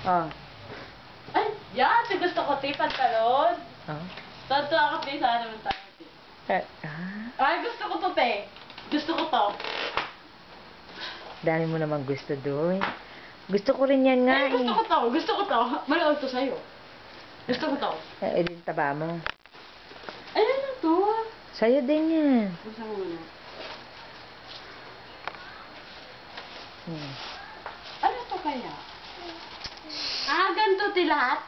Oh. Ay, yan. Ito gusto ko, te. Pantalon. Oh. Tatuwa ka, te. Sana naman tayo, te. Ay, gusto ko to, te. Gusto ko to. Dami mo namang gusto doon. Gusto ko rin yan nga Ay, gusto ko to. Gusto ko to. Manood to sa'yo. Gusto ko to. Eh, din taba mo. Ay, ano to? Sa'yo din yan. Gusto mo muna. Ano to kaya? Ah, ganito ti lahat?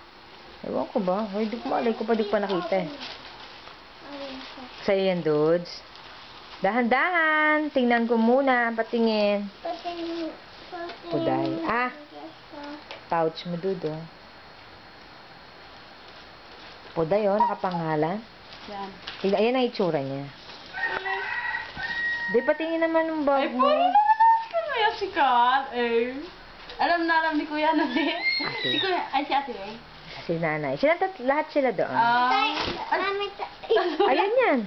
Ewan ko ba? Ay, di ko malay ko pa, di ko pa nakita eh. Sa'yo yan, dudes. Dahan-dahan. Tingnan ko muna. Patingin. Puday. Ah! Pouch mo, dude, oh. Puday, oh. Nakapangalan. Yan. Tignan, ayan ang itsura niya. Di, patingin naman ng Ay, bag mo. puro naman ka na si Kat. Eh. Alam ni Kuya na din. Si Kuya, ay si Ate Ray. Si nanay. Lahat sila doon. Ayan yan.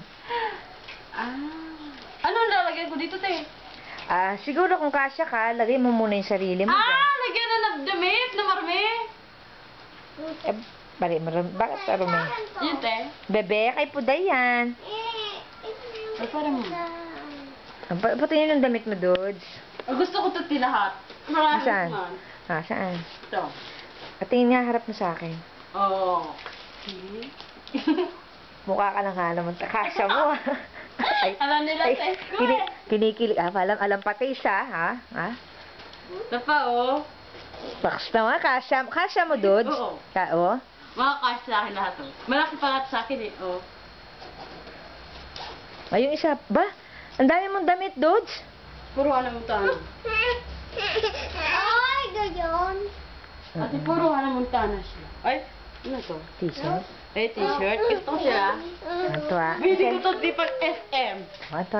Ano lalagyan ko dito, te? Siguro kung kasya ka, lagay mo muna yung sarili mo. Lagyan na ng damit na marami. Bakit marami? Yun, te. Bebe, kay Puday yan. Ay, parang mo. Patingin yung damit mo, dudes. Gusto ko ito lahat. Marami Saan? naman. Saan? Ito. Patingin nga, harap mo sa akin. Oo. Mukha ka lang nga naman. Kasya mo. Alam nila, te. Kinikilig. Alam pati siya, ha? Ito pa, oh. Baks naman, kasya mo, dudes. Oo. Oo. Makakash sa akin lahat, oh. Malaki pa lahat sa akin, eh. Oh. Ay, yung isa. Ba? Ang dami mong damit, dudes. Puro mo tayo. Ay, gayon. Ate, puro montana siya. Ay, ano to? T-shirt. Ay, t-shirt. Ito siya. Ito, Bili ko to di pag SM. Ito.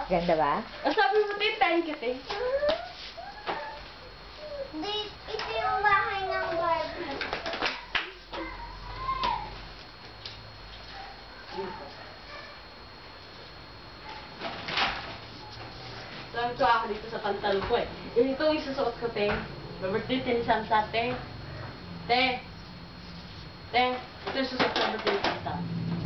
Ganda ba? Sabi mo, te, thank you, te. Ito yung bahay ng Barbie. Sabi ko ako dito sa pantalon ko, eh. Ito yung isusuot ko, te. Birthday, te, ni Samsa, te. Te. Ito yung susuot ko, birthday, ni Samsa.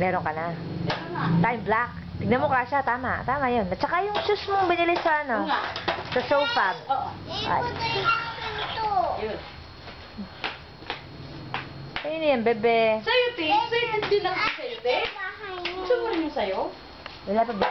Meron ka na. Ito na. Time black. Tignan mo kasya, tama. Tama yun. At saka yung shoes mo binili sa Ito nga. sa sofa. Oo. Ito yung akin ito. Yun. Ayun yan, bebe. Sa'yo, te. Sa'yo, din lang sa'yo, te. Bahay mo. Gusto mo rin yung sa'yo? Wala pa ba?